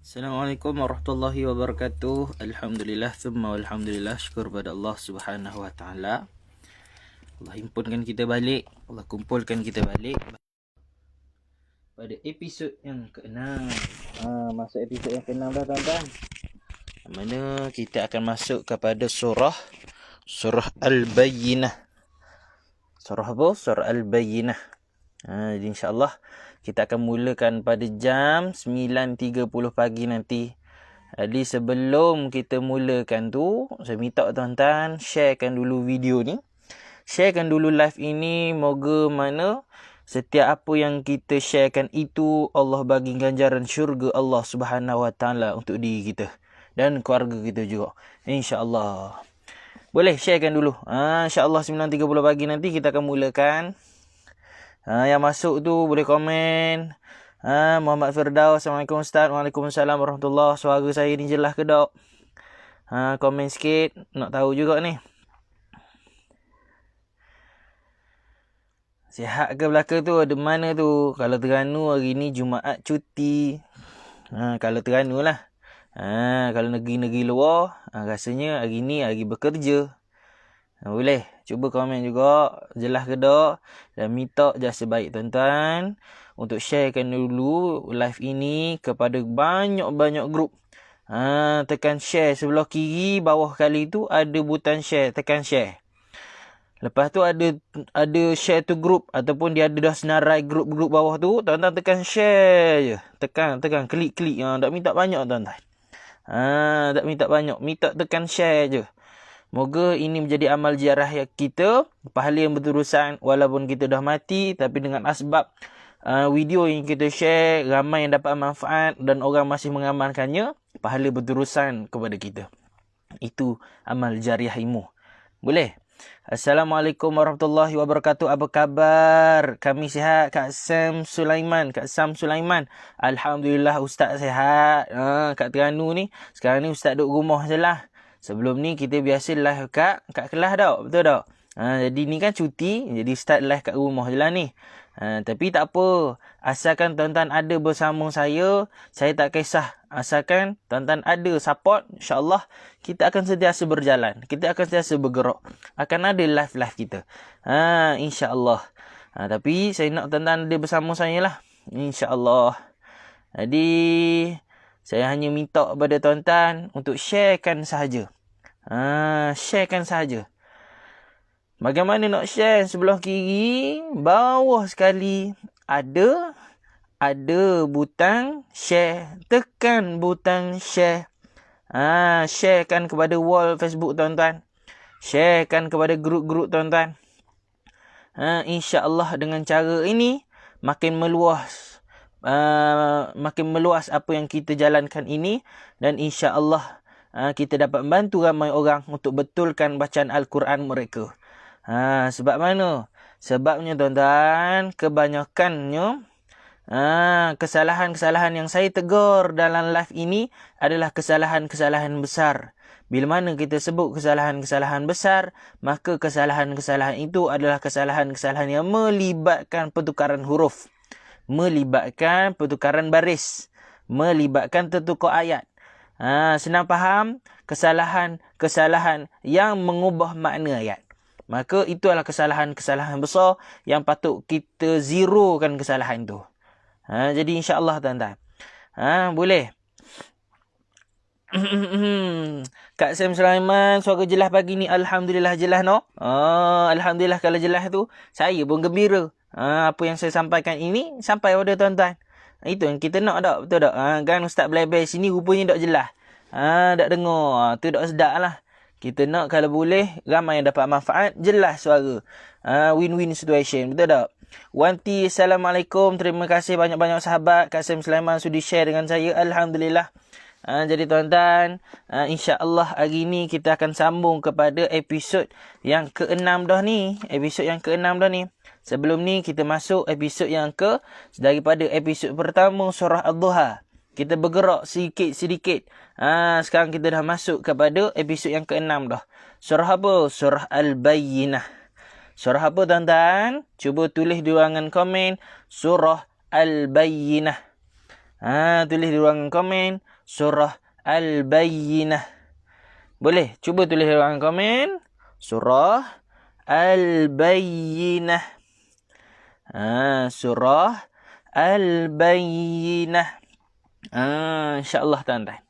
Assalamualaikum warahmatullahi wabarakatuh. Alhamdulillah thumma walhamdulillah. Syukur pada Allah Subhanahu wa taala. Allah himpunkan kita balik, Allah kumpulkan kita balik pada episod yang ke-6. Masuk episod yang ke-6 dah tuan-tuan. Mana kita akan masuk kepada surah Al-Bayyinah. Surah apa? Surah Al-Bayyinah. Jadi insya-Allah kita akan mulakan pada jam 9.30 pagi nanti. Jadi sebelum kita mulakan tu, saya minta tuan-tuan sharekan dulu video ni. Sharekan dulu live ini. Moga mana setiap apa yang kita sharekan itu Allah bagi ganjaran syurga Allah Subhanahu wa taala untuk diri kita dan keluarga kita juga. Insya-Allah. Boleh sharekan dulu. Insya-Allah 9.30 pagi nanti kita akan mulakan. Yang masuk tu boleh komen. Muhammad Firdaus, Assalamualaikum Ustaz. Waalaikumsalam warahmatullahi. Suara saya ni jelas ke tak? Komen sikit, nak tahu juga ni. Sihat ke belaka tu? Ada mana tu? Kalau Terengganu hari ni Jumaat cuti. Kalau Terengganu lah. Kalau negeri-negeri luar, rasanya hari ni hari bekerja. Boleh cuba komen juga jelas ke tak, dan minta jasa baik tuan-tuan untuk sharekan dulu live ini kepada banyak-banyak grup. Tekan share sebelah kiri bawah kali tu ada butang share, tekan share. Lepas tu ada share to group ataupun dia ada dah senarai grup-grup bawah tu, tuan-tuan tekan share je. Tekan klik-klik. Tak minta banyak tuan-tuan. Tak minta banyak, minta tekan share je. Moga ini menjadi amal ziarah kita, pahala yang berterusan walaupun kita dah mati, tapi dengan asbab video yang kita share ramai yang dapat manfaat dan orang masih mengamalkannya, pahala berterusan kepada kita. Itu amal jariah ilmu. Boleh? Assalamualaikum warahmatullahi wabarakatuh. Apa khabar? Kami sihat. Kak Sam Sulaiman. Alhamdulillah Ustaz sihat. Kat Terengganu ni, sekarang ni Ustaz duduk rumah je lah. Sebelum ni kita biasa live kat kelas tak? Betul tak? Jadi ni kan cuti, jadi start live kat rumah je lah ni. Tapi tak apa. Asalkan tuan-tuan ada bersama saya tak kisah. Asalkan tuan-tuan ada support, insya-Allah kita akan sentiasa berjalan. Kita akan sentiasa bergerak. Akan ada live-live kita. Insya-Allah. Tapi saya nak tuan-tuan ada bersama saya lah. Insya-Allah. Jadi saya hanya minta kepada tuan-tuan untuk sharekan sahaja. Sharekan sahaja. Bagaimana nak share? Sebelah kiri, bawah sekali ada butang share. Tekan butang share. Sharekan kepada wall Facebook tuan-tuan. Sharekan kepada grup-grup tuan-tuan. Insya-Allah dengan cara ini makin meluas apa yang kita jalankan ini, dan insya-Allah kita dapat membantu ramai orang untuk betulkan bacaan Al-Quran mereka. Sebab mana? Sebabnya tuan-tuan, kebanyakannya kesalahan-kesalahan yang saya tegur dalam live ini adalah kesalahan-kesalahan besar. Bila mana kita sebut kesalahan-kesalahan besar, maka kesalahan-kesalahan itu adalah kesalahan-kesalahan yang melibatkan pertukaran huruf, melibatkan pertukaran baris, melibatkan tertukar ayat. Senang faham, kesalahan-kesalahan yang mengubah makna ayat. Maka itu adalah kesalahan-kesalahan besar yang patut kita zerokan kesalahan itu. Jadi insya-Allah tuan-tuan. Boleh. Kak Sam Sulaiman, suara jelas pagi ni. Alhamdulillah jelas no. Alhamdulillah kalau jelas tu saya pun gembira. Apa yang saya sampaikan ini sampai pada tuan-tuan. Itu yang kita nak tak? Betul tak? Kan Ustaz Blaibel sini rupanya tak jelas. Tak dengar. Tu tak sedap lah. Kita nak kalau boleh ramai yang dapat manfaat, jelas suara. Win-win situation. Betul tak? Wanti, Assalamualaikum. Terima kasih banyak-banyak sahabat. Kak Sam Sulaiman sudi share dengan saya. Alhamdulillah. Jadi tuan-tuan, insya-Allah hari ni kita akan sambung kepada episod yang ke-6 dah ni. Sebelum ni kita masuk episod yang daripada episod pertama surah Ad-Duha. Kita bergerak sedikit-sedikit. Sekarang kita dah masuk kepada episod yang ke-6 dah. Surah apa? Surah Al-Bayyinah. Surah apa tuan-tuan? Cuba tulis di ruangan komen. Surah Al-Bayyinah. Tulis di ruangan komen. surah Al-Bayyinah. Boleh? Cuba tulis dalam komen. Surah Al-Bayyinah. Surah Al-Bayyinah. InsyaAllah tuan-tuan.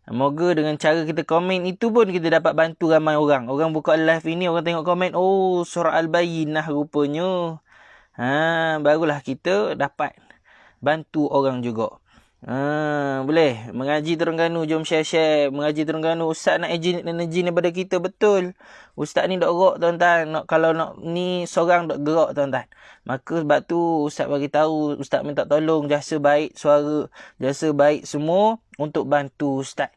Moga dengan cara kita komen itu pun kita dapat bantu ramai orang. Orang buka live ini, orang tengok komen, oh, surah Al-Bayyinah rupanya. Barulah kita dapat bantu orang juga. Boleh. Mengaji Terengganu, jom share-share. Mengaji Terengganu, Ustaz nak energi daripada kita, betul. Ustaz ni dok gerak tuan-tuan. Kalau nak ni seorang dok gerak tuan-tuan. Maka sebab tu Ustaz bagi tahu, Ustaz minta tolong jasa baik suara, jasa baik semua untuk bantu Ustaz.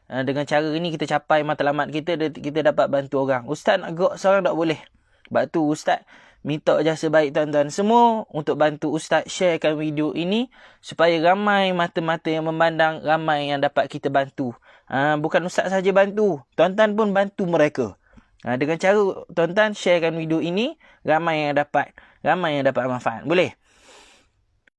Dengan cara ini kita capai matlamat kita, kita dapat bantu orang. Ustaz nak gerak seorang tak boleh. Sebab tu Ustaz minta jasa baik tuan-tuan semua untuk bantu Ustaz sharekan video ini supaya ramai mata-mata yang memandang, ramai yang dapat kita bantu. Bukan Ustaz saja bantu, tuan-tuan pun bantu mereka. Dengan cara tuan-tuan sharekan video ini, ramai yang dapat manfaat. Boleh?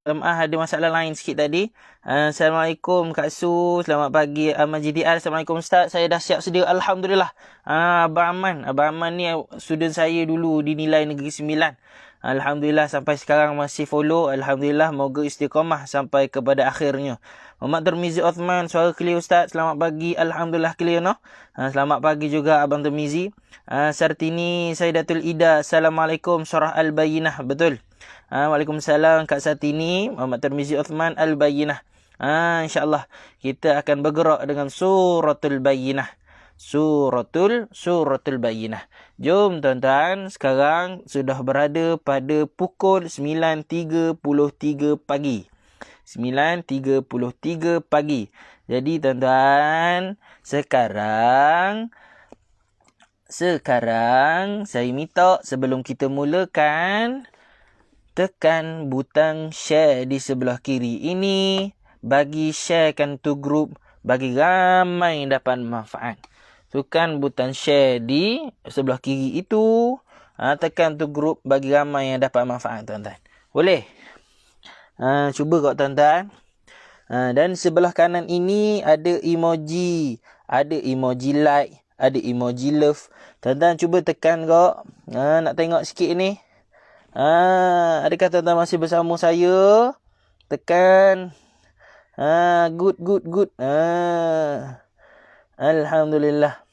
Ada masalah lain sikit tadi. Assalamualaikum Kak Su. Selamat pagi Ahmad GDR. Assalamualaikum Ustaz. Saya dah siap sedia. Alhamdulillah. Abang Aman ni student saya dulu di Nilai Negeri Sembilan. Alhamdulillah sampai sekarang masih follow. Alhamdulillah. Moga istiqamah sampai kepada akhirnya. Muhammad Termizi Othman. Suara clear Ustaz. Selamat pagi. Alhamdulillah clear no. Selamat pagi juga Abang Termizi. Sartini Saidatul Ida. Assalamualaikum. Surah Al-Bayyinah. Betul. Waalaikumsalam Kak Satini. Muhammad Termizi Othman Al-Bayyinah. InsyaAllah kita akan bergerak dengan Suratul Bayyinah. Suratul Bayyinah. Jom tuan-tuan, sekarang sudah berada pada pukul 9.33 pagi. 9.33 pagi. Jadi tuan-tuan, sekarang saya minta sebelum kita mulakan, tekan butang share di sebelah kiri ini. Bagi sharekan tu grup, bagi ramai yang dapat manfaat. Tekan butang share di sebelah kiri itu. Tekan tu grup, bagi ramai yang dapat manfaat tuan-tuan. Boleh? Cuba kau tuan-tuan. Dan sebelah kanan ini ada emoji. Ada emoji like. Ada emoji love. Tuan-tuan cuba tekan kau. Nak tengok sikit ni. Adakah tuan-tuan masih bersama saya? Tekan. Good. Alhamdulillah.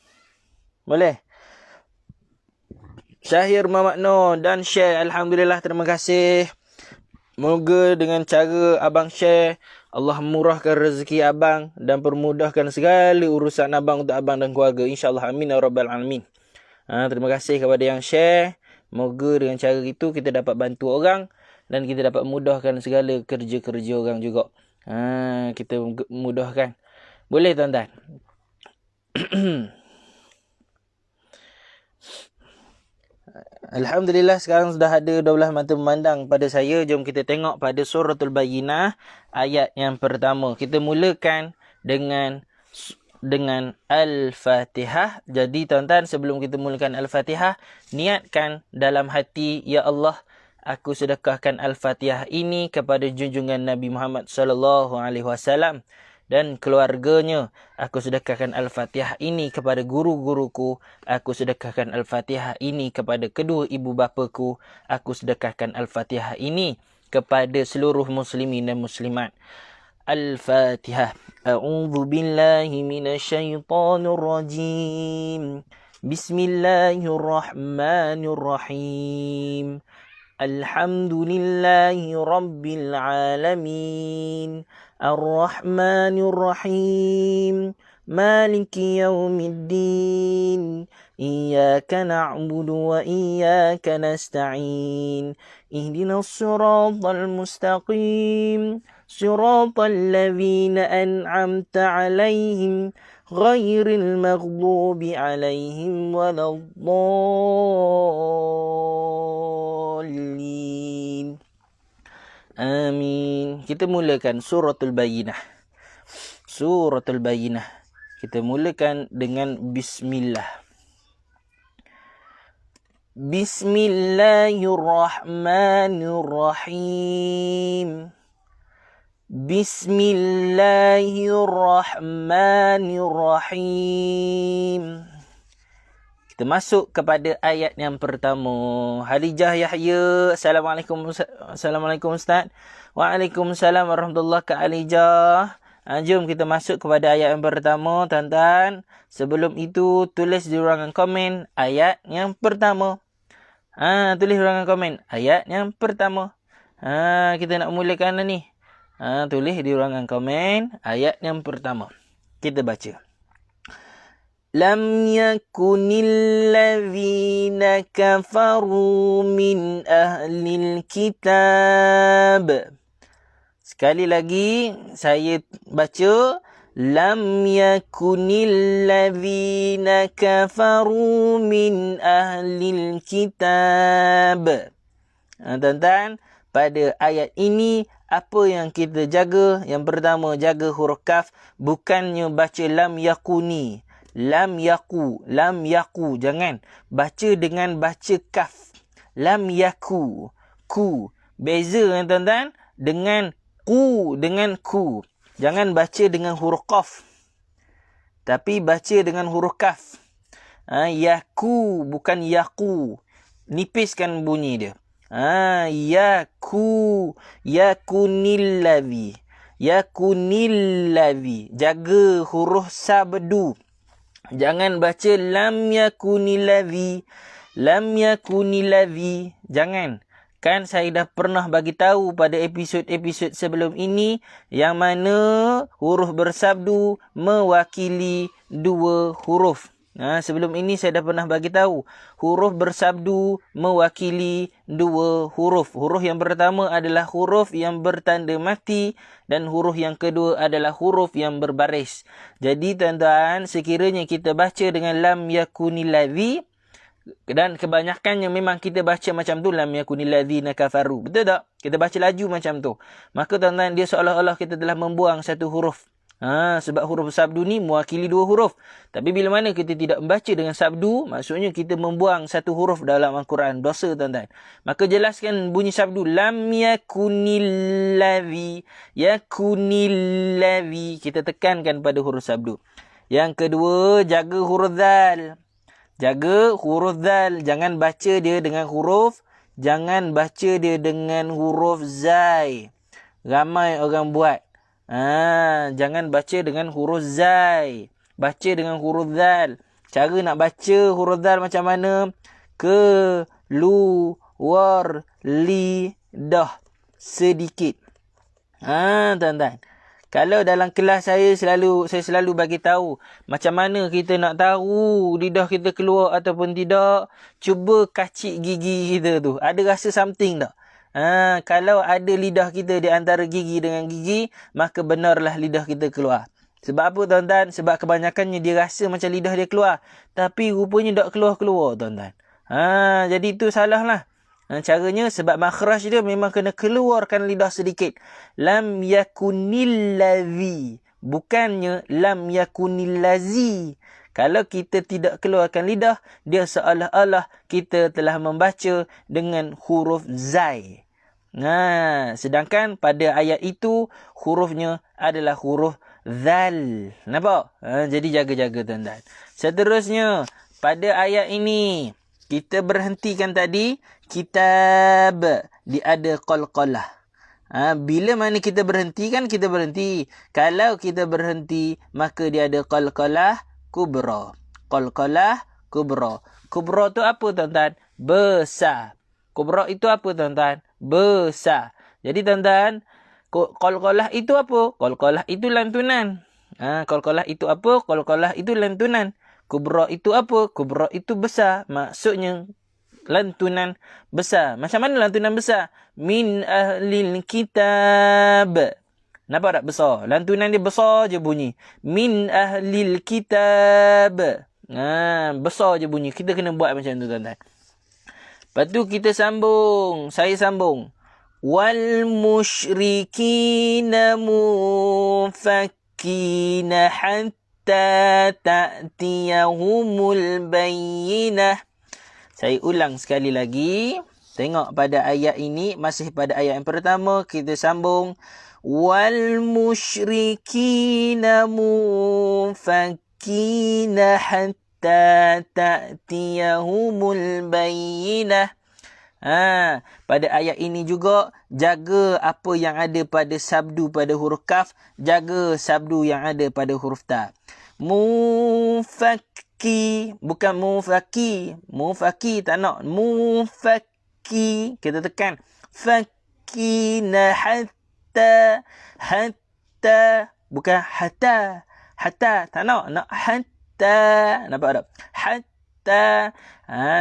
Boleh? Syahir Muhammad Noor dan share. Alhamdulillah, terima kasih. Moga dengan cara abang share, Allah murahkan rezeki abang dan permudahkan segala urusan abang untuk abang dan keluarga. InsyaAllah. Amin ya Rabbal Alamin. Terima kasih kepada yang share. Moga dengan cara itu kita dapat bantu orang dan kita dapat mudahkan segala kerja-kerja orang juga. Kita mudahkan. Boleh tuan-tuan? Alhamdulillah sekarang sudah ada 12 mata memandang pada saya. Jom kita tengok pada Suratul Bayyinah ayat yang pertama. Kita mulakan dengan Al-Fatihah. Jadi tuan-tuan, sebelum kita mulakan Al-Fatihah, niatkan dalam hati, ya Allah, aku sedekahkan Al-Fatihah ini kepada junjungan Nabi Muhammad sallallahu alaihi wasallam dan keluarganya. Aku sedekahkan Al-Fatihah ini kepada guru-guruku. Aku sedekahkan Al-Fatihah ini kepada kedua ibu bapaku. Aku sedekahkan Al-Fatihah ini kepada seluruh muslimin dan muslimat. Al-Fatihah. A'udzu billahi minasyaitonir rajim. Bismillahirrahmanirrahim. Alhamdulillahi rabbil alamin. Ar-Rahmanir Rahim. Maliki yaumiddin. Iyyaka na'budu wa iyyaka nasta'in. Ihdinas siratal mustaqim. Siratal ladzina an'amta 'alaihim ghairil maghdubi 'alaihim waladdallin. Amin. Kita mulakan Suratul Bayyinah. Suratul Bayyinah. Kita mulakan dengan Bismillah. Bismillahirrahmanirrahim. Bismillahirrahmanirrahim. Kita masuk kepada ayat yang pertama. Halijah Yahya. Assalamualaikum Ustaz. Waalaikumsalam warahmatullahi wabarakatuh Kak Halijah. Jom kita masuk kepada ayat yang pertama, tuan-tuan. Sebelum itu, tulis di ruangan komen ayat yang pertama. Tulis di ruangan komen ayat yang pertama. Kita nak mulakan dah ni. Tulis di ruangan komen ayat yang pertama. Kita baca. Lam yakunil ladzina kafaru min ahlil kitab. Sekali lagi saya baca. Lam yakunil ladzina kafaru min ahlil kitab. Tuan-tuan, pada ayat ini apa yang kita jaga? Yang pertama, jaga huruf kaf. Bukannya baca lam yakuni. Lam yaku. Lam yaku. Jangan. Baca dengan baca kaf. Lam yaku. Ku. Beza kan tuan-tuan? Dengan ku. Dengan ku. Jangan baca dengan huruf qaf. Tapi baca dengan huruf kaf. Yaku. Bukan yaku. Nipiskan bunyi dia. Yaku. Yakunil ladzi. Yakunil ladzi. Jaga huruf sabdu. Jangan baca lam yakunil ladzi. Lam yakunil ladzi. Jangan. Kan saya dah pernah bagi tahu pada episod-episod sebelum ini yang mana huruf bersabdu mewakili dua huruf. Sebelum ini saya dah pernah bagi tahu huruf bersabdu mewakili dua huruf. Huruf yang pertama adalah huruf yang bertanda mati dan huruf yang kedua adalah huruf yang berbaris. Jadi tuan-tuan, sekiranya kita baca dengan lam yakunil ladzi, dan kebanyakannya memang kita baca macam tu, lam yakunil ladzina kafaru. Betul tak? Kita baca laju macam tu. Maka tuan-tuan, dia seolah-olah kita telah membuang satu huruf. Sebab huruf sabdu ni mewakili dua huruf. Tapi bila mana kita tidak membaca dengan sabdu, maksudnya kita membuang satu huruf dalam Al-Quran. Dosa tuan-tuan. Maka jelaskan bunyi sabdu. Lam yakunil ladzi. Yakunil ladzi. Kita tekankan pada huruf sabdu. Yang kedua, jaga huruf zal. Jaga huruf zal. Jangan baca dia dengan huruf. Jangan baca dia dengan huruf zai. Ramai orang buat. Jangan baca dengan huruf zai. Baca dengan huruf zal. Cara nak baca huruf zal macam mana? Keluar lidah sedikit. Tuan-tuan. Kalau dalam kelas saya selalu bagi tahu macam mana kita nak tahu lidah kita keluar ataupun tidak. Cuba kacik gigi kita tu. Ada rasa something tak? Kalau ada lidah kita di antara gigi dengan gigi, maka benarlah lidah kita keluar. Sebab apa tuan-tuan? Sebab kebanyakannya dia rasa macam lidah dia keluar. Tapi rupanya tak keluar-keluar tuan-tuan. Jadi itu salah lah. Caranya sebab makhraj dia memang kena keluarkan lidah sedikit. Lam yakunil ladzi. Bukannya lam yakunil lazi. Kalau kita tidak keluarkan lidah, dia seolah-olah kita telah membaca dengan huruf zai. Sedangkan pada ayat itu, hurufnya adalah huruf zal. Nampak? Jadi jaga-jaga tuan-tuan. Seterusnya, pada ayat ini, kita berhentikan tadi, kitab. Dia ada qalqalah. Bila mana kita berhenti kan, kita berhenti. Kalau kita berhenti, maka dia ada qalqalah kubra. Qalqalah kubra. Kubra tu apa tuan-tuan? Besar. Kubra itu apa tuan-tuan? Besar. Jadi tuan-tuan, qalqalah itu apa? Qalqalah itu lantunan. Qalqalah itu apa? Qalqalah itu lantunan. Kubra itu apa? Kubra itu besar. Maksudnya lantunan besar. Macam mana lantunan besar? Min ahlil kitab. Nampak tak besar? Lantunan dia besar je bunyi. Min ahlil kitab. Besar je bunyi. Kita kena buat macam tu tuan-tuan. Lepas tu kita sambung. Saya sambung. Wal musyrikina mufakkina hatta ta'tiyahumul bayyinah. Saya ulang sekali lagi. Tengok pada ayat ini. Masih pada ayat yang pertama. Kita sambung. wal musyrikina munfakina hatta ta'tiyahumul bayyinah. Pada ayat ini juga jaga apa yang ada pada sabdu pada huruf kaf, jaga sabdu yang ada pada huruf ta. Mufakki, bukan mufaki. Mufaki tak nak. Mufakki, kita tekan. Fakina hatta, bukan hatta. Hatta tak nak. Nak hatta. Nampak tak? Hatta.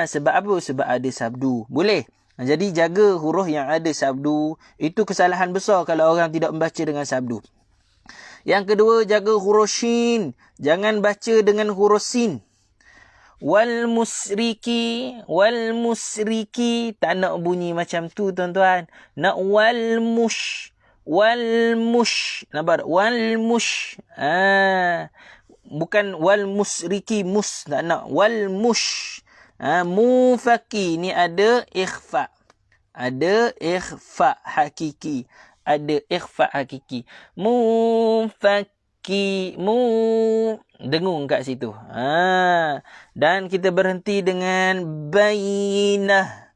Sebab apa? Sebab ada sabdu. Boleh. Jadi jaga huruf yang ada sabdu. Itu kesalahan besar kalau orang tidak membaca dengan sabdu. Yang kedua, jaga huruf shin. Jangan baca dengan huruf sin. Wal musriki. Tak nak bunyi macam tu, tuan-tuan. Nak wal mush. Nampak tak? Wal mush. Bukan wal musriki, mus. Tak nak. Wal mush. Mufaki ni ada ikhfa. Ada ikhfa hakiki. Mufaki. Dengung kat situ. Dan kita berhenti dengan bayinah.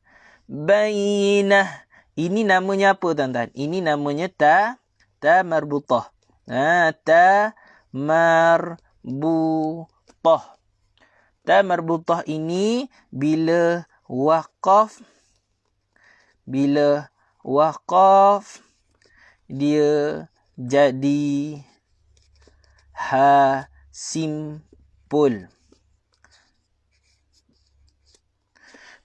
Ini namanya apa, tuan-tuan? Ini namanya ta marbutah. Ta marbutah. Ta marbutah ini bila waqaf dia jadi ha simpul.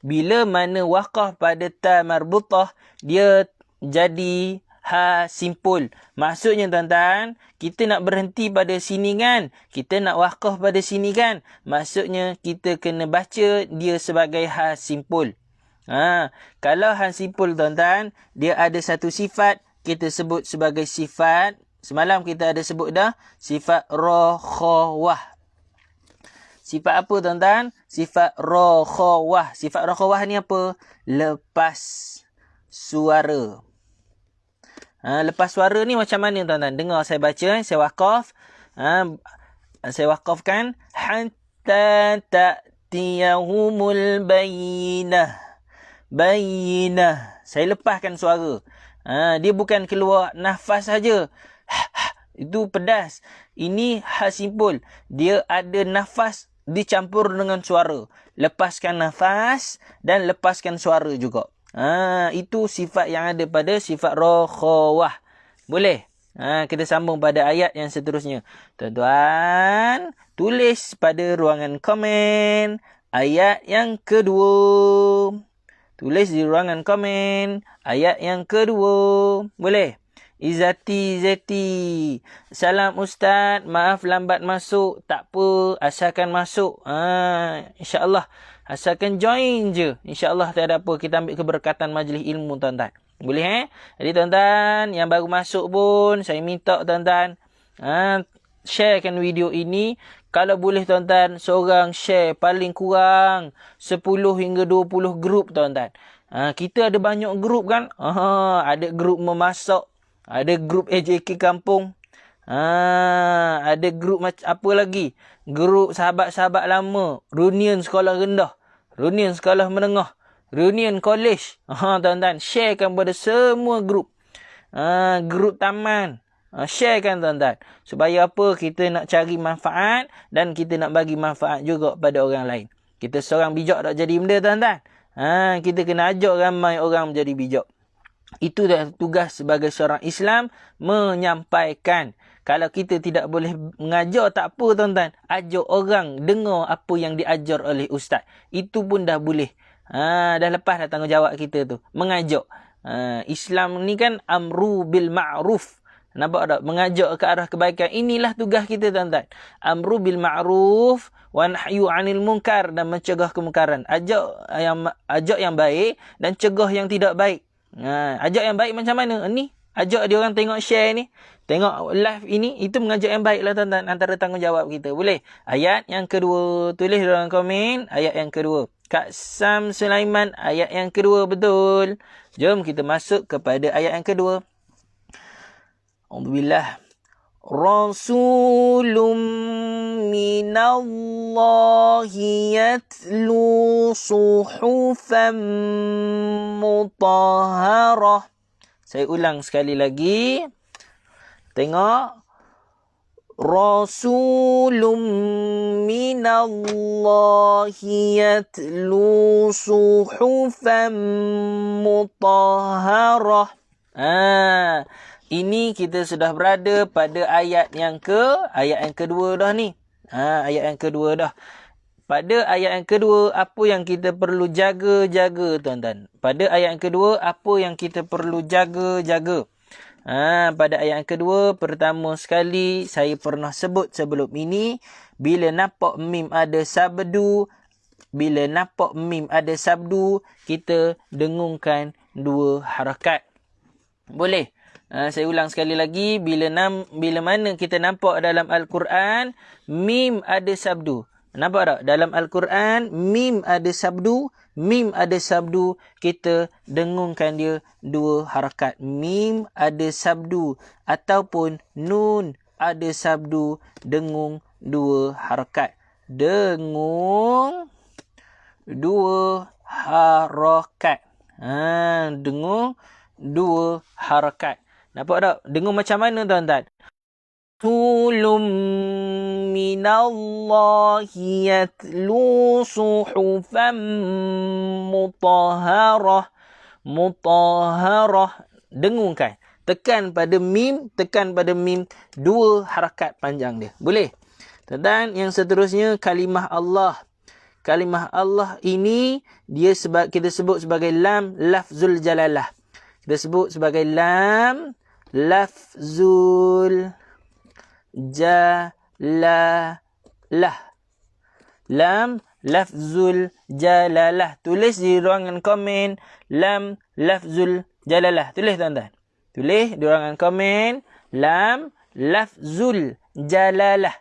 Bila mana waqaf pada ta marbutah dia jadi ha simpul. Maksudnya, tuan-tuan, kita nak berhenti pada sini kan? Kita nak waqaf pada sini kan? Maksudnya kita kena baca dia sebagai ha simpul. Kalau ha simpul, tuan-tuan, dia ada satu sifat, kita sebut sebagai sifat. Semalam kita ada sebut dah, sifat rakhawah. Sifat apa, tuan-tuan? Sifat rakhawah. Sifat rakhawah ni apa? Lepas suara. Lepas suara ni macam mana, tuan-tuan? Dengar saya baca, saya waqaf. Saya waqafkan. Hatta ta'tiyahumul bayyinah. Saya lepaskan suara. Dia bukan keluar nafas saja. Itu pedas. Ini ha simpul. Dia ada nafas dicampur dengan suara. Lepaskan nafas dan lepaskan suara juga. Itu sifat yang ada pada sifat rakhawah. Boleh? Kita sambung pada ayat yang seterusnya. Tuan-tuan, tulis pada ruangan komen ayat yang kedua. Tulis di ruangan komen ayat yang kedua. Boleh? Izati Zeti. Salam Ustaz. Maaf lambat masuk. Tak apa. Asalkan masuk. InsyaAllah. Asalkan join je. InsyaAllah tak ada apa. Kita ambil keberkatan majlis ilmu, tuan-tuan. Boleh Jadi, tuan-tuan, yang baru masuk pun, saya minta, tuan-tuan, sharekan video ini. Kalau boleh, tuan-tuan, seorang share paling kurang 10 hingga 20 grup, tuan-tuan. Kita ada banyak grup kan? Ada grup memasak. Ada grup AJK Kampung. Ada grup apa lagi? Grup sahabat-sahabat lama. Reunion sekolah rendah. Reunion sekolah menengah. Reunion college. Tuan-tuan, sharekan pada semua grup. Grup taman. Sharekan, tuan-tuan. Supaya apa? Kita nak cari manfaat dan kita nak bagi manfaat juga pada orang lain. Kita seorang bijak tak jadi benda, tuan-tuan. Kita kena ajak ramai orang menjadi bijak. Itu dah tugas sebagai seorang Islam, menyampaikan. Kalau kita tidak boleh mengajar, tak apa, tuan-tuan. Ajak orang dengar apa yang diajar oleh ustaz. Itu pun dah boleh. Dah lepas dah tanggungjawab kita tu. Mengajak. Islam ni kan amru bil ma'ruf. Nampak tak? Mengajak ke arah kebaikan. Inilah tugas kita, tuan-tuan. Amru bil ma'ruf wa nahyu 'anil munkar, dan mencegah kemungkaran. Ajak yang baik dan cegah yang tidak baik. Ajak yang baik macam mana? Ni ajak dia orang tengok share ni, tengok live ini. Itu mengajak yang baik lah, tuan-tuan. Antara tanggungjawab kita. Boleh? Ayat yang kedua. Tulis dalam komen ayat yang kedua. Kak Sam Sulaiman, ayat yang kedua. Betul. Jom kita masuk kepada ayat yang kedua. Alhamdulillah. Rasulun minallahi yatlu suhufan mutahharah. Saya ulang sekali lagi. Tengok. Rasulun minallahi yatlu suhufan mutahharah. Ini kita sudah berada pada ayat yang kedua dah ni. Ayat yang kedua dah. Pada ayat yang kedua, apa yang kita perlu jaga-jaga, tuan-tuan? Pada ayat yang kedua, apa yang kita perlu jaga-jaga? Pada ayat yang kedua, pertama sekali, saya pernah sebut sebelum ini, bila nampak mim ada sabdu, kita dengungkan 2 harakat. Boleh? Saya ulang sekali lagi, bila mana kita nampak dalam Al-Quran mim ada sabdu. Nampak tak? Dalam Al-Quran mim ada sabdu, kita dengungkan dia 2 harakat. Mim ada sabdu ataupun nun ada sabdu, dengung 2 harakat. Dengung 2 harakat. Dengung 2 harakat. Nampak tak? Dengung macam mana, tuan-tuan? Rasulun minallahi yatlu suhufan mutahharah. Dengungkan. Tekan pada mim, 2 harakat panjang dia. Boleh? Dan yang seterusnya, kalimah Allah. Kalimah Allah ini kita sebut sebagai lam lafzul jalalah. Kita sebut sebagai lam lafzul jalalah. Lam lafzul jalalah. Tulis di ruangan komen lam lafzul jalalah. Tulis, tuan-tuan. Tulis di ruangan komen lam lafzul jalalah.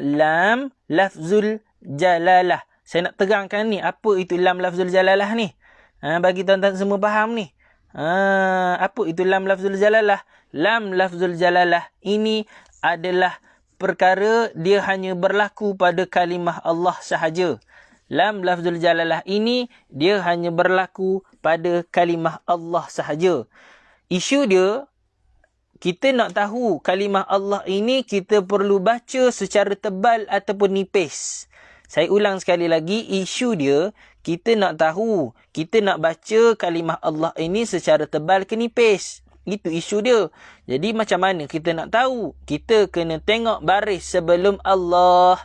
Lam lafzul jalalah. Saya nak terangkan ni, apa itu lam lafzul jalalah ni? Bagi tuan-tuan semua faham ni. Apa itu lam lafzul jalalah? Lam lafzul jalalah ini adalah perkara dia hanya berlaku pada kalimah Allah sahaja. Lam lafzul jalalah ini dia hanya berlaku pada kalimah Allah sahaja. Isu dia, kita nak tahu kalimah Allah ini kita perlu baca secara tebal ataupun nipis. Saya ulang sekali lagi, isu dia, kita nak tahu, kita nak baca kalimah Allah ini secara tebal ke nipis. Itu isu dia. Jadi macam mana kita nak tahu? Kita kena tengok baris sebelum Allah.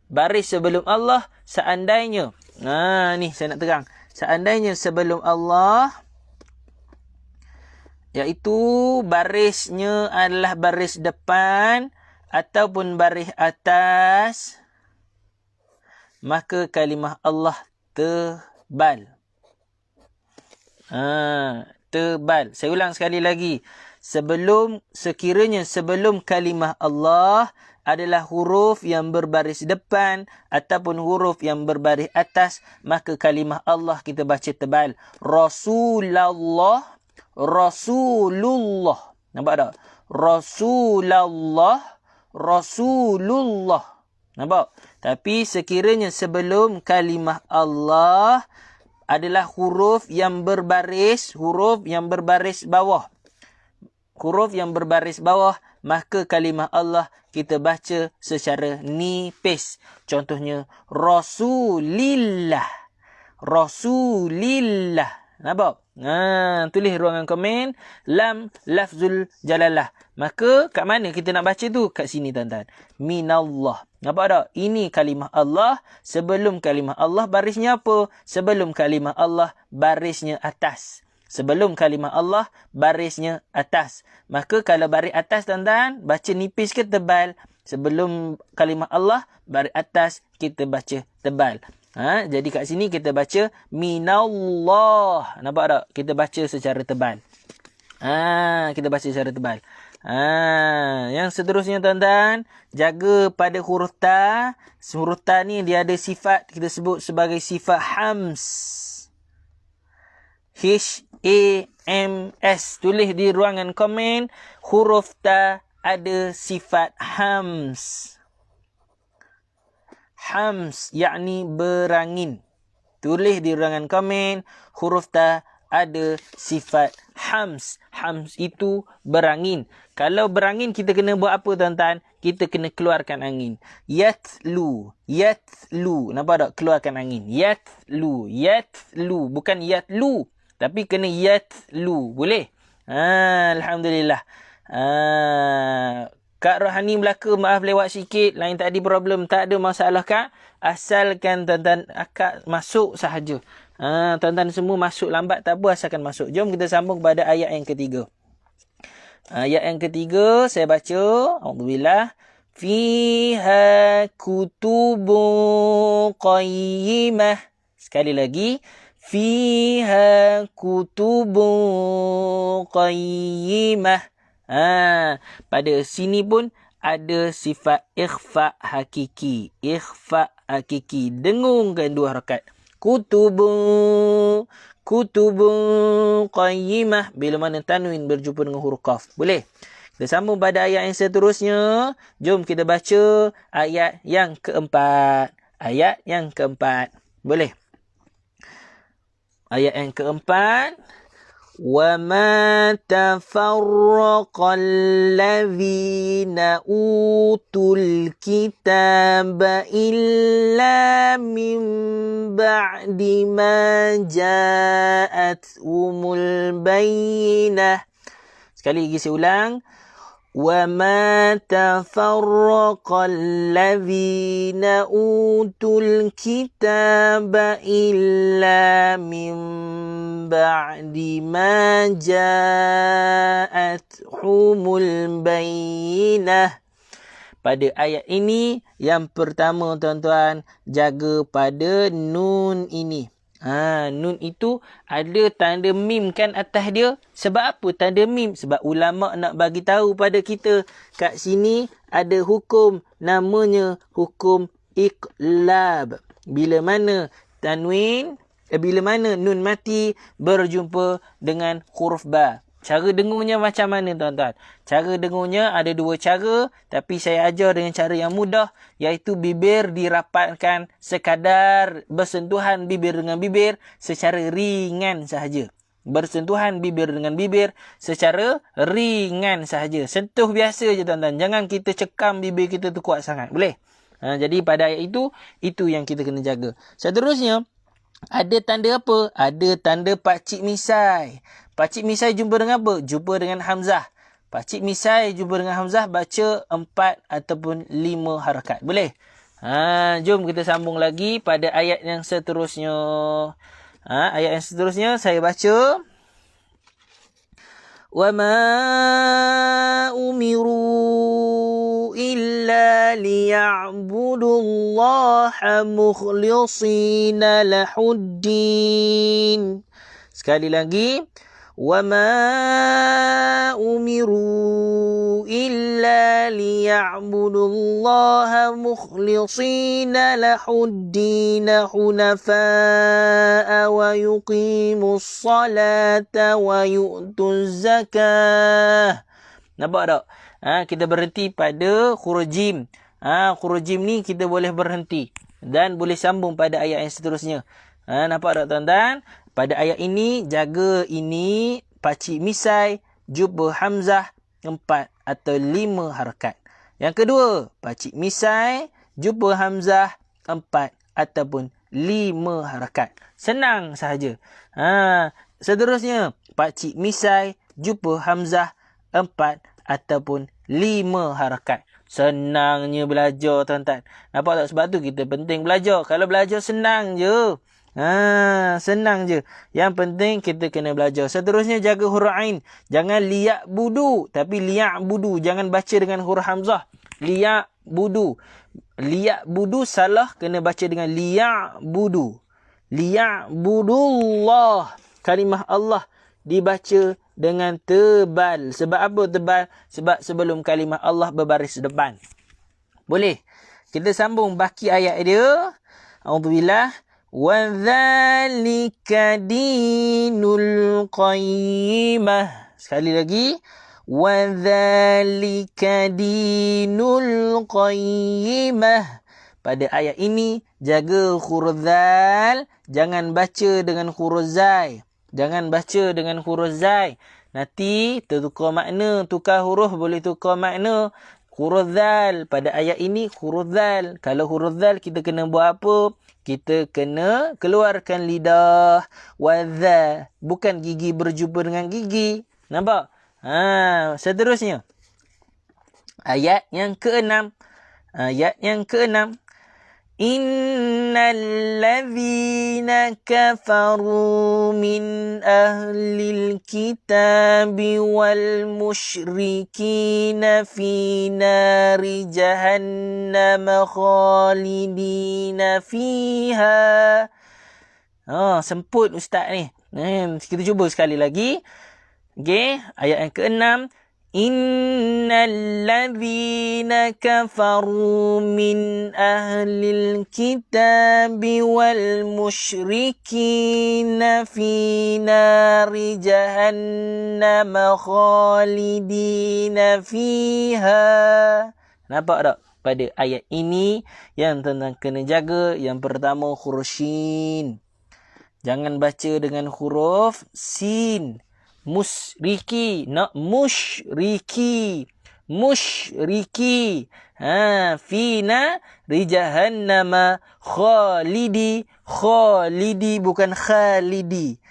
Baris sebelum Allah, seandainya. Ni saya nak terang. Seandainya sebelum Allah, iaitu barisnya adalah baris depan ataupun baris atas, maka kalimah Allah tebal. Tebal. Saya ulang sekali lagi. Sekiranya sebelum kalimah Allah adalah huruf yang berbaris depan ataupun huruf yang berbaris atas, maka kalimah Allah kita baca tebal. Rasulullah. Nampak tak? Rasulullah. Nampak? Tapi sekiranya sebelum kalimah Allah adalah huruf yang berbaris bawah. Huruf yang berbaris bawah, maka kalimah Allah kita baca secara nipis. Contohnya Rasulillah. Nampak? Tulis ruangan komen lam lafzul jalalah. Maka kat mana kita nak baca tu? Kat sini, tuan-tuan. Minallah. Nampak tak? Ini kalimah Allah. Sebelum kalimah Allah barisnya apa? Sebelum kalimah Allah barisnya atas. Sebelum kalimah Allah barisnya atas. Maka kalau baris atas, tuan-tuan, baca nipis ke tebal? Sebelum kalimah Allah baris atas, kita baca tebal. Jadi kat sini kita baca minallah. Nampak tak? Kita baca secara tebal. Kita baca secara tebal. Yang seterusnya, tuan-tuan, jaga pada huruf ta. Huruf ta ni dia ada sifat, kita sebut sebagai sifat hams. H-A-M-S. Tulis di ruangan komen. Huruf ta ada sifat hams. Hams, yakni berangin. Tulis di ruangan komen. Huruf ta ada sifat hams. Hams itu berangin. Kalau berangin, kita kena buat apa, tuan-tuan? Kita kena keluarkan angin. Yatlu. Yatlu. Nampak tak? Keluarkan angin. Yatlu. Yatlu. Bukan yatlu. Tapi kena yatlu. Boleh? Alhamdulillah. Kak Rohani Melaka, maaf lewat sikit. Lain tak ada problem. Tak ada masalah, Kak. Asalkan tuan-tuan akak masuk sahaja. Tuan-tuan semua masuk lambat tak apa, asalkan masuk. Jom kita sambung kepada ayat yang ketiga. Ayat yang ketiga, saya baca. Alhamdulillah. Fiha kutubun qayyimah. Sekali lagi. Fiha kutubun qayyimah. Pada sini pun ada sifat ikhfa hakiki. Ikhfa hakiki. Dengungkan 2 rakaat. Kutubun qayyimah. Bila mana tanwin berjumpa dengan huruf qaf. Boleh? Kita sambung pada ayat yang seterusnya. Jom kita baca ayat yang keempat. Ayat yang keempat. Boleh? Ayat yang keempat. وَمَا تَفَرَّقَ الَّذِينَ أُوتُوا الْكِتَابَ إِلَّا مِنْ بَعْدِ مَا جَاءَتْهُمُ الْبَيِّنَةُ. Sekali lagi saya ulang. وَمَا تَفَرَّقَ الَّذِينَ أُوتُوا الْكِتَابَ إِلَّا مِنْ بَعْدِ مَا جَاءَتْهُمُ الْبَيِّنَةُ. Pada ayat ini, yang pertama tuan-tuan, jaga pada nun ini. Nun itu ada tanda mim kan atas dia. Sebab apa tanda mim? Sebab ulama nak bagi tahu pada kita kat sini ada hukum namanya hukum iqlab. Bila mana bila mana nun mati berjumpa dengan huruf ba. Cara dengungnya macam mana tuan-tuan? Cara dengungnya ada 2 cara. Tapi saya ajar dengan cara yang mudah. Iaitu bibir dirapatkan sekadar bersentuhan bibir dengan bibir secara ringan sahaja. Bersentuhan bibir dengan bibir secara ringan sahaja. Sentuh biasa je tuan-tuan. Jangan kita cekam bibir kita tu kuat sangat. Boleh? Jadi pada ayat itu yang kita kena jaga. Seterusnya, ada tanda apa? Ada tanda pakcik misai. Pakcik misai jumpa dengan apa? Jumpa dengan hamzah. Pakcik misai jumpa dengan hamzah, baca 4 ataupun 5 harakat. Boleh? Jom kita sambung lagi pada ayat yang seterusnya. Ayat yang seterusnya saya baca. وَمَا أُمِرُوا إِلَّا لِيَعْبُدُوا اللَّهَ مُخْلِصِينَ لَهُ الدِّينَ. Sekali lagi. وَمَا أُمِرُوا إِلَّا لِيَعْبُدُوا اللَّهَ مُخْلِصِينَ لَهُ الدِّينَ حُنَفَاءَ وَيُقِيمُوا الصَّلَاةَ وَيُؤْتُوا الزَّكَاةَ. Nampak tak? Kita berhenti pada huruf jim. Huruf jim ni kita boleh berhenti. Dan boleh sambung pada ayat yang seterusnya. Nampak tak tuan-tuan? Pada ayat ini, jaga ini, pakcik misai, jumpa hamzah, 4 atau 5 harakat. Yang kedua, pakcik misai, jumpa hamzah, 4 ataupun 5 harakat. Senang sahaja. Seterusnya, pakcik misai, jumpa hamzah, 4 ataupun 5 harakat. Senangnya belajar tuan-tuan. Nampak tak? Sebab tu kita penting belajar. Kalau belajar senang je. Senang je. Yang penting kita kena belajar. Seterusnya jaga huruf ain. Jangan liyak budu, tapi liyak budu. Jangan baca dengan huruf hamzah. Liyak budu. Liyak budu salah, kena baca dengan liyak budu. Liyak budullah. Kalimah Allah dibaca dengan tebal. Sebab apa tebal? Sebab sebelum kalimah Allah berbaris depan. Boleh? Kita sambung baki ayat dia. A'udzubillah. وَذَلِكَ دِينُ الْقَيِّمَةِ. Sekali lagi. وَذَلِكَ دِينُ الْقَيِّمَةِ. Pada ayat ini, jaga huruf zal. Jangan baca dengan huruf zai. Jangan baca dengan huruf zai. Nanti tertukar makna. Tukar huruf boleh tukar makna. Huruf zal. Pada ayat ini, huruf zal. Kalau huruf zal, kita kena buat apa? Kita kena keluarkan lidah. Wadha. Bukan gigi berjumpa dengan gigi. Nampak? Seterusnya. Ayat yang ke-6. Ayat yang ke-6. Innal ladzina kafaru min ahlil kitabi wal musyrikina fi nari jahannam khalidina fiha. Semput ustaz ni. Kita cuba sekali lagi. Okey, ayat yang ke-6. Innal ladzina kafaru min ahlil kitabi wal musyrikina fi nari jahannam khalidina fiha. Nampak tak? Pada ayat ini yang tentang kena jaga, yang pertama huruf shin. Jangan baca dengan huruf sin. Musyriki. Nak musyriki. Musyriki. Fina rijahannama khalidi. Khalidi bukan khalidi.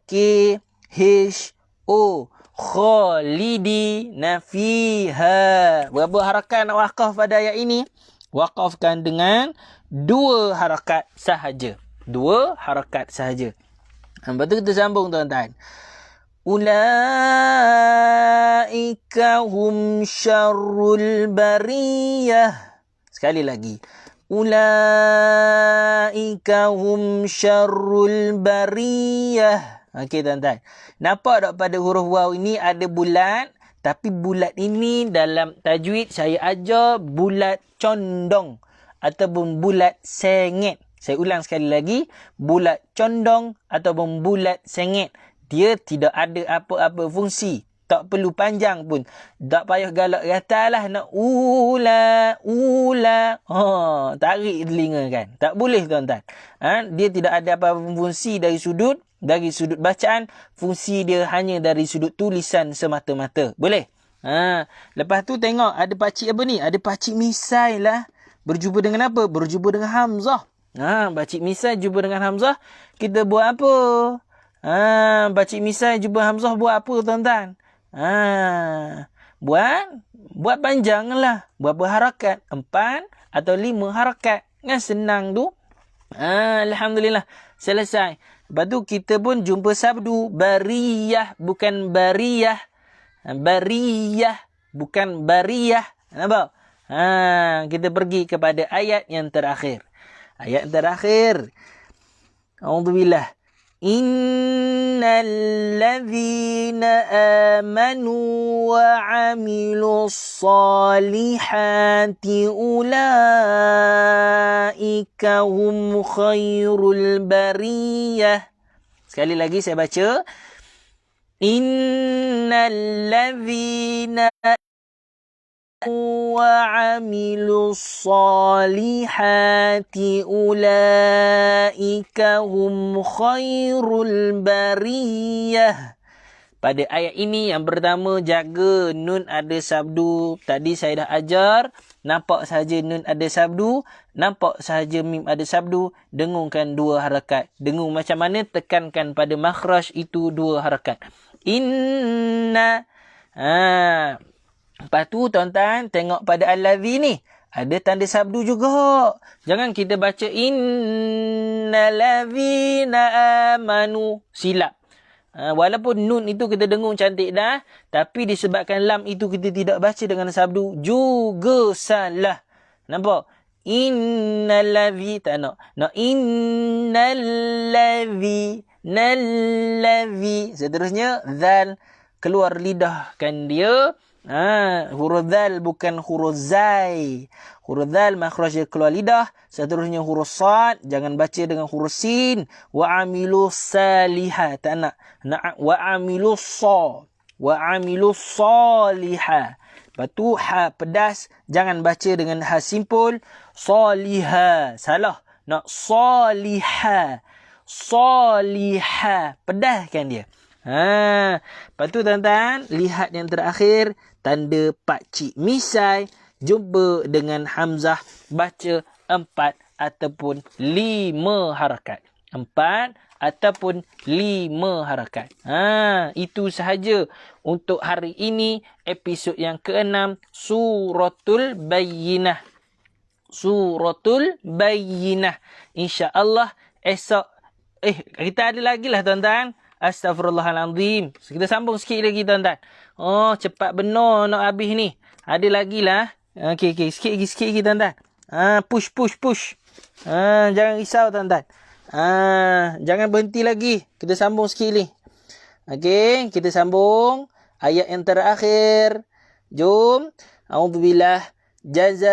K-H-O. Khalidi nafiha. Berapa harakat nak wakaf pada ayat ini? Wakafkan dengan 2 harakat sahaja. 2 harakat sahaja. Lepas tu kita sambung tuan-tuan. Ulaika hum syarrul bariyah. Sekali lagi. Ulaika hum syarrul bariyah. Okey tuan-tuan. Nampak tak pada huruf waw ini ada bulat. Tapi bulat ini dalam tajwid saya ajar bulat condong. Ataupun bulat sengit. Saya ulang sekali lagi. Bulat condong ataupun bulat sengit. Dia tidak ada apa-apa fungsi. Tak perlu panjang pun. Tak payah galak gatal lah. Nak ula. Tarik telinga kan. Tak boleh tuan-tuan. Dia tidak ada apa-apa fungsi dari sudut bacaan. Fungsi dia hanya dari sudut tulisan semata-mata. Boleh? Lepas tu tengok ada pakcik apa ni? Ada pakcik misai lah. Berjumpa dengan apa? Berjumpa dengan Hamzah. Pakcik misai jumpa dengan Hamzah. Kita buat apa? Pakcik misai jumpa Hamzah buat apa tuan-tuan? Buat panjang lah. Berapa harakat? 4 atau 5 harakat. Kan senang tu. Alhamdulillah. Selesai. Lepas tu kita pun jumpa sabdu. Bariyah bukan bariyah. Bariyah bukan bariyah. Nampak? Kita pergi kepada ayat yang terakhir. Ayat terakhir. A'udzubillah. Innal ladzina amanu wa 'amilus salihati ulaika hum khairul bariyah. Sekali lagi saya baca. Innal ladzina وَعَمِلُوا الصَّالِحَاتِ أُولَئِكَ هُمْ خَيْرُ الْبَرِيَّةِ. Pada ayat ini yang pertama jaga nun ada sabdu. Tadi saya dah ajar. Nampak sahaja nun ada sabdu. Nampak sahaja mim ada sabdu. Dengungkan 2 harakat. Dengung macam mana? Tekankan pada makhraj itu 2 harakat. Inna. Lepas tu tuan-tuan tengok pada al-ladzi ni. Ada tanda sabdu juga. Jangan kita baca innal ladzina amanu. Silap. Walaupun nun itu kita dengung cantik dah. Tapi disebabkan lam itu kita tidak baca dengan sabdu. Juga salah. Nampak? Innal ladzi. Tak nak. Nak innal ladzi. Nal ladzi. Seterusnya. Zal. Keluar lidahkan dia. Huruf dal bukan huruf zai. Huruf dal makhraj dia keluar lidah. Seterusnya huruf sad, jangan baca dengan huruf sin. Wa amilu salihah, tak nak. Wa amilu sa. Wa amilu salihah. Lepas tu ha pedas, jangan baca dengan ha simpul. Salihah, salah. Nak salihah. Salihah, pedaskan dia. Lepas tu tuan-tuan, lihat yang terakhir, tanda pakcik misai, jumpa dengan hamzah, baca 4 ataupun 5 harakat. 4 ataupun 5 harakat. Itu sahaja untuk hari ini, episod yang ke-6, Suratul Bayyinah. Suratul Bayyinah. InsyaAllah esok, kita ada lagi lah tuan-tuan. Astaghfirullahaladzim. Kita sambung sikit lagi tuan-tuan. Cepat benar nak habis ni. Ada lagi lah. Okey. Sikit lagi tuan-tuan. Push. Jangan risau tuan-tuan. Jangan berhenti lagi. Kita sambung sikit ni. Okey, kita sambung. Ayat yang terakhir. Jom. A'udzubillah. Jazaa'uhum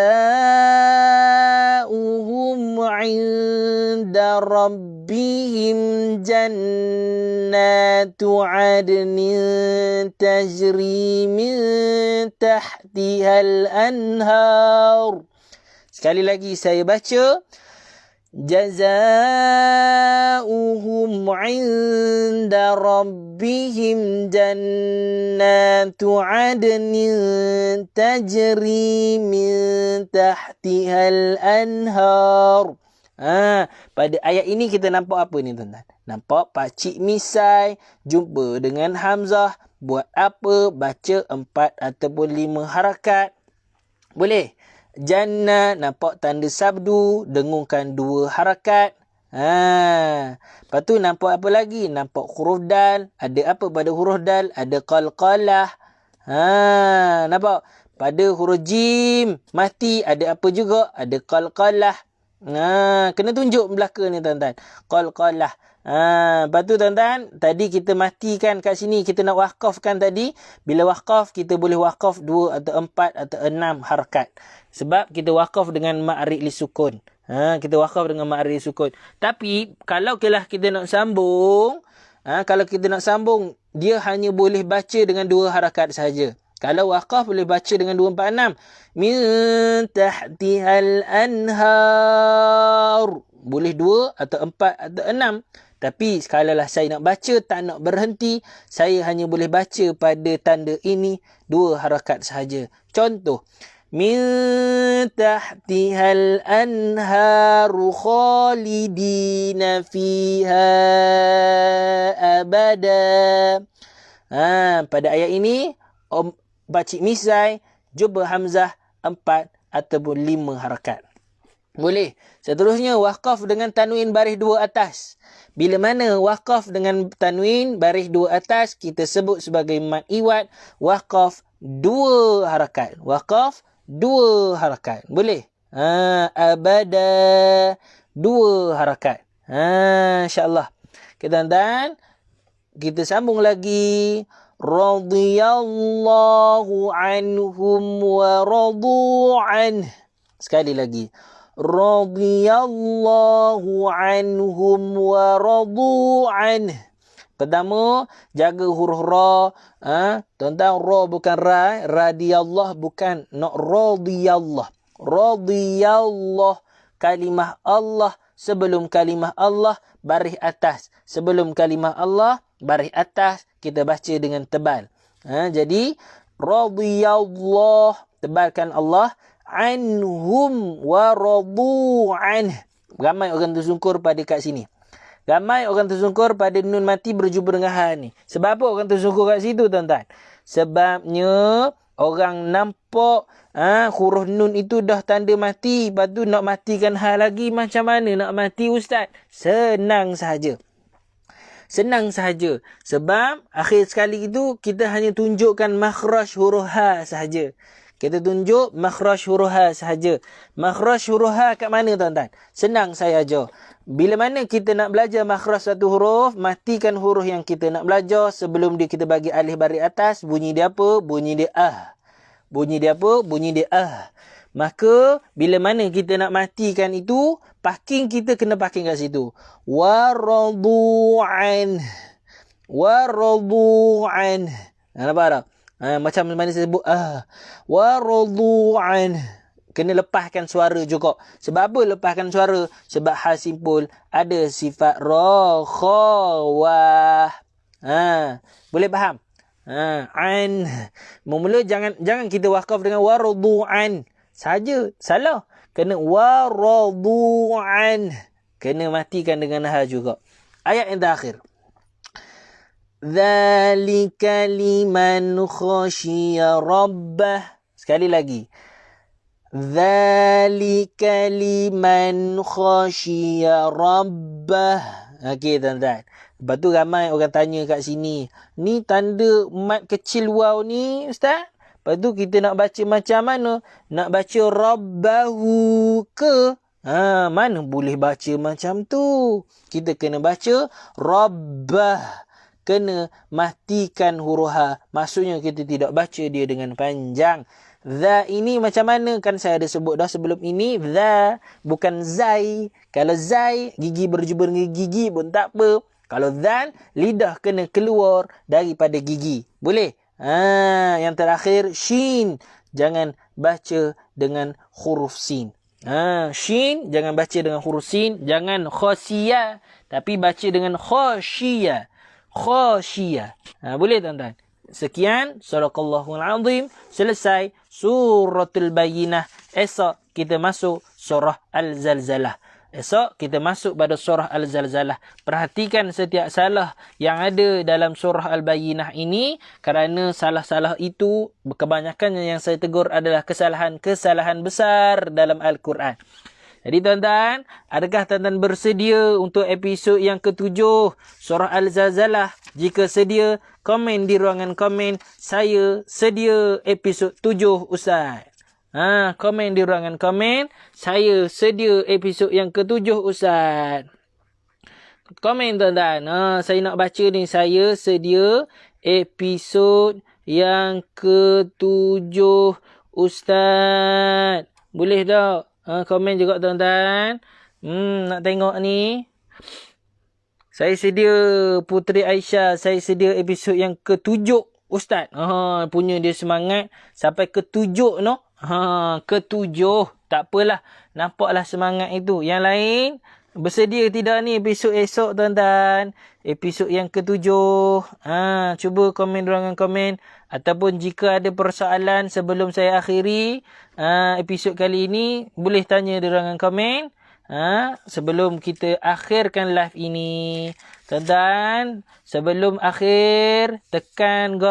'inda rabbihim jannatu 'adnin tajri min tahtihal anhar. Sekali lagi saya baca. Jazaa'uhum 'inda rabbihim jannatu 'adnin tajri min tahtihal anhar. Pada ayat ini kita nampak apa ni tuan-tuan? Nampak pakcik misai jumpa dengan hamzah. Buat apa? Baca 4 ataupun 5 harakat. Boleh? Jannah, nampak tanda sabdu, dengungkan 2 harakat. Lepas tu nampak apa lagi? Nampak huruf dal. Ada apa pada huruf dal? Ada qalqalah. Nampak? Pada huruf jim, mati, ada apa juga? Ada qalqalah. Kena tunjuk belakang ni tuan-tuan. Qalqalah. Lepas tu tuan-tuan, tadi kita matikan kat sini, kita nak wakafkan tadi. Bila wakaf, kita boleh wakaf 2 atau 4 atau 6 harakat. Sebab kita wakaf dengan ma'rid li sukun. Kita wakaf dengan ma'rid li sukun. Tapi kalau kita nak sambung, dia hanya boleh baca dengan 2 harakat sahaja. Kalau wakaf boleh baca dengan 2, 4, 6. Min tahtihal anhar. Boleh 2 atau 4 atau 6. Tapi sekalalah saya nak baca, tak nak berhenti, saya hanya boleh baca pada tanda ini 2 harakat sahaja. Contoh. Min tahtihal anharu khalidina fiha abada. Pada ayat ini, pakcik misai, jumpa hamzah 4 ataupun 5 harakat. Boleh. Seterusnya, wakaf dengan tanwin baris 2 atas. Bila mana wakaf dengan tanwin baris 2 atas, kita sebut sebagai mad iwad, wakaf 2 harakat. Wakaf 2 harakat. Boleh? Abada 2 harakat. InsyaAllah. Tuan-tuan, kita sambung lagi. Radiyallahu anhum wa radu anh. Sekali lagi. Radiyallahu anhum wa radu anh. Pertama, jaga huruf ra. Tuan-tuan, ra bukan ra. Radiyallah bukan. Nak radiyallah. Radiyallah. Kalimah Allah. Sebelum kalimah Allah, baris atas. Sebelum kalimah Allah, baris atas. Kita baca dengan tebal. Jadi, radiyallah. Tebalkan Allah. Anhum wa radu anh. Ramai orang tersungkur pada kat sini. Ramai orang tersungkur pada nun mati berjumpa dengan ha ni. Sebab apa orang tersungkur kat situ tuan-tuan? Sebabnya orang nampak huruf nun itu dah tanda mati. Lepas tu nak matikan ha lagi, macam mana nak mati ustaz? Senang sahaja. Senang sahaja. Sebab akhir sekali itu kita hanya tunjukkan makhraj huruf ha sahaja. Kita tunjuk makhraj huruf ha sahaja. Makhraj huruf ha kat mana tuan-tuan? Senang saya ajar. Bila mana kita nak belajar makhraj satu huruf, matikan huruf yang kita nak belajar. Sebelum dia kita bagi alif baris atas, bunyi dia apa? Bunyi dia ah. Bunyi dia apa? Bunyi dia Maka bila mana kita nak matikan itu, parking kita kena parking kat situ. Waradu'an. Waradu'an. Nampak tak? Macam mana saya sebut waradu'an. Kena lepaskan suara juga. Sebab apa lepaskan suara? Sebab hal simpul ada sifat ra, kha, wa. Boleh faham? An. Mula jangan kita wakaf dengan waradu'an saja. Salah. Kena waradu'an. Kena matikan dengan ha juga. Ayat yang terakhir. Dzalika liman khasyiya rabbah. Sekali lagi. Dzalika liman khasyiya rabbah. Okey tuan-tuan. Lepas tu ramai orang tanya kat sini, ni tanda mat kecil waw ni ustaz? Lepas tu kita nak baca macam mana? Nak baca rabbahu ke? Mana boleh baca macam tu? Kita kena baca rabbah. Kena matikan huruf ha. Maksudnya kita tidak baca dia dengan panjang. Za ini macam mana? Kan saya ada sebut dah sebelum ini. Za bukan zai. Kalau zai, gigi berjumpa dengan gigi pun tak apa. Kalau zal, lidah kena keluar daripada gigi. Boleh? Yang terakhir, shin. Jangan baca dengan huruf sin. Shin, jangan baca dengan huruf sin. Jangan khasiyah. Tapi baca dengan khasiyah. Khasiyah. Boleh tuan-tuan? Sekian, Sadaqallahul Azim. Selesai Suratul Bayyinah. Esok kita masuk Surah Al-Zalzalah. Esok kita masuk pada Surah Al-Zalzalah. Perhatikan setiap salah yang ada dalam Surah Al-Bayyinah ini. Kerana salah-salah itu, kebanyakannya yang saya tegur adalah kesalahan-kesalahan besar dalam Al-Quran. Jadi tuan-tuan, adakah tuan-tuan bersedia untuk episod yang ke-7 Surah Al-Zalzalah? Jika sedia, komen di ruangan komen. Saya sedia episod 7 Ustaz. Komen di ruangan komen. Saya sedia episod yang ke-7 Ustaz. Komen tuan-tuan. Saya nak baca ni. Saya sedia episod yang ke-7 Ustaz. Boleh tak? Komen juga tuan-tuan. Nak tengok ni. Saya sedia Puteri Aisyah. Saya sedia episod yang ke-7 Ustaz. Punya dia semangat. Sampai ke-7 no. Ke-7. Tak apalah. Nampaklah semangat itu. Yang lain. Bersedia tidak ni episod esok tuan-tuan? Episod yang ke-7. Cuba komen ruangan komen. Ataupun jika ada persoalan sebelum saya akhiri episod kali ini, boleh tanya di ruangan komen. Sebelum kita akhirkan live ini. Tuan-tuan, sebelum akhir, tekan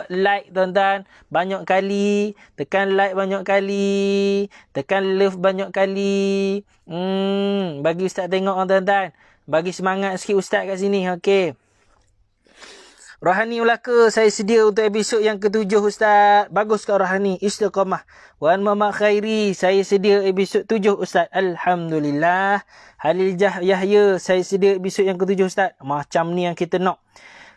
like tuan-tuan banyak kali. Tekan like banyak kali. Tekan love banyak kali. Bagi Ustaz tengok tuan-tuan. Bagi semangat sikit Ustaz kat sini. Okey. Rohani Ulaka, saya sedia untuk episod yang ke-7 Ustaz. Bagus kau Rohani, istiqamah. Wan Mamak Khairi, saya sedia episod 7 Ustaz. Alhamdulillah. Halil Yahya, saya sedia episod yang ke-7 Ustaz. Macam ni yang kita nak.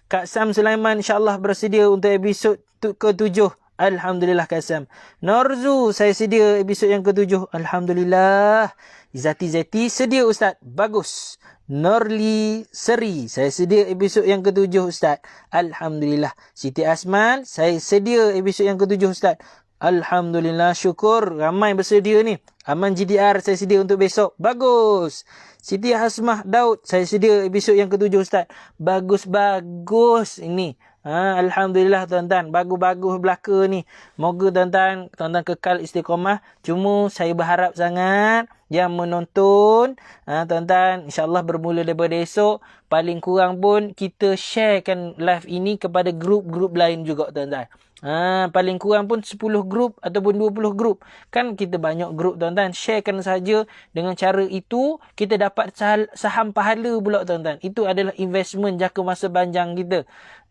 Kak Sam Sulaiman insyaAllah bersedia untuk episod ke-7. Alhamdulillah Kak Sam. Norzu, saya sedia episod yang ke-7. Alhamdulillah. Zati sedia Ustaz. Bagus. Norli Seri, saya sedia episod yang ke-7 Ustaz. Alhamdulillah. Siti Asman, saya sedia episod yang ke-7 Ustaz. Alhamdulillah, syukur ramai bersedia ni. Aman GDR, saya sedia untuk besok. Bagus. Siti Hasmah Daud, saya sedia episod yang ke-7 Ustaz. Bagus ini. Alhamdulillah tuan-tuan, bagus-bagus belaka ni. Moga tuan-tuan kekal istiqamah. Cuma saya berharap sangat yang menonton, tuan-tuan, insyaAllah bermula daripada esok, paling kurang pun kita sharekan live ini kepada grup-grup lain juga tuan-tuan. Paling kurang pun 10 grup ataupun 20 grup. Kan kita banyak grup tuan-tuan. Sharekan saja. Dengan cara itu kita dapat saham pahala pula tuan-tuan. Itu adalah investment jangka masa panjang kita.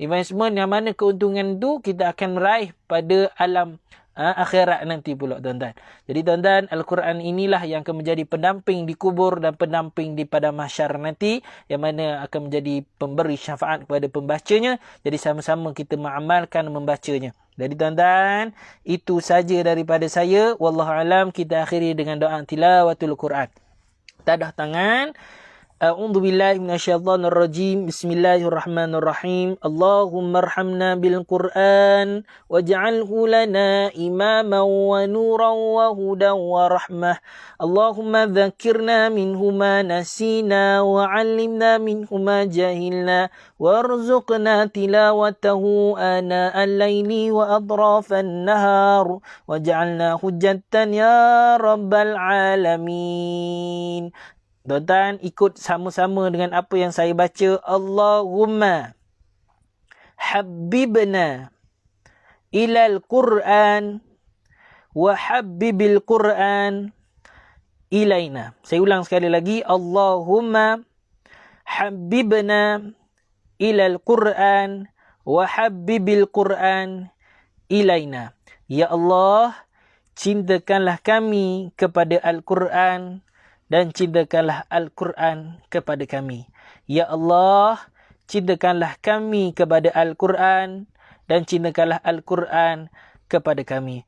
Investment yang mana keuntungan itu kita akan meraih pada alam akhirat nanti pula tuan-tuan. Jadi tuan-tuan, Al-Quran inilah yang akan menjadi pendamping di kubur dan pendamping di pada mahsyar nanti, yang mana akan menjadi pemberi syafaat kepada pembacanya. Jadi sama-sama kita mengamalkan membacanya. Jadi tuan-tuan, itu saja daripada saya. Wallahualam, kita akhiri dengan doa tilawatul Quran. Tadah tangan. A'udzu billahi minasyaitonir rajim. Bismillahirrahmanirrahim. Allahumma arhamna bil Qur'an waj'alhu lana imaman wa nuran wa hudan wa rahmah. Allahumma dzakkirna minhu ma nasina wa 'allimna minhu ma jahilna warzuqna tilawatahu ana al-laili wa atrafan nahar waj'alna hujjatan ya rabbal alamin. Tuan-tuan, ikut sama-sama dengan apa yang saya baca. Allahumma habbibna ilal Qur'an wa habbibil Qur'an ilaina. Saya ulang sekali lagi. Allahumma habbibna ilal Qur'an wa habbibil Qur'an ilaina. Ya Allah, cintakanlah kami kepada Al-Quran dan cintakanlah Al-Quran kepada kami. Ya Allah, cintakanlah kami kepada Al-Quran dan cintakanlah Al-Quran kepada kami.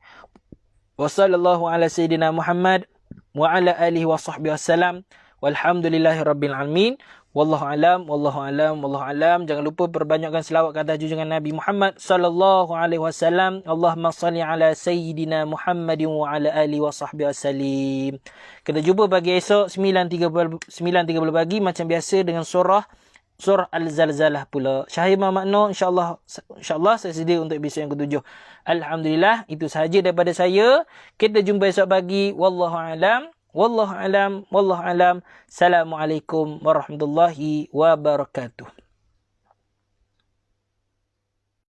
Wa sallallahu ala sayyidina Muhammad wa ala alihi wa sahbihi wasallam. Walhamdulillahi rabbil alamin. Wallahu alam, wallahu alam, wallahu alam. Jangan lupa perbanyakkan selawat ke atas junjungan Nabi Muhammad sallallahu alaihi wasallam. Allahumma salli ala sayyidina Muhammadin wa ala alihi wa sahbihi wasallim. Kita jumpa pagi esok 9.30 pagi macam biasa dengan surah Al-Zalzalah pula. Syahimah makna insya-Allah saya sedia untuk episod yang ketujuh. Alhamdulillah, itu sahaja daripada saya. Kita jumpa esok pagi. Wallahu alam. Wallahu alam. Wallahu alam. Assalamualaikum warahmatullahi wabarakatuh.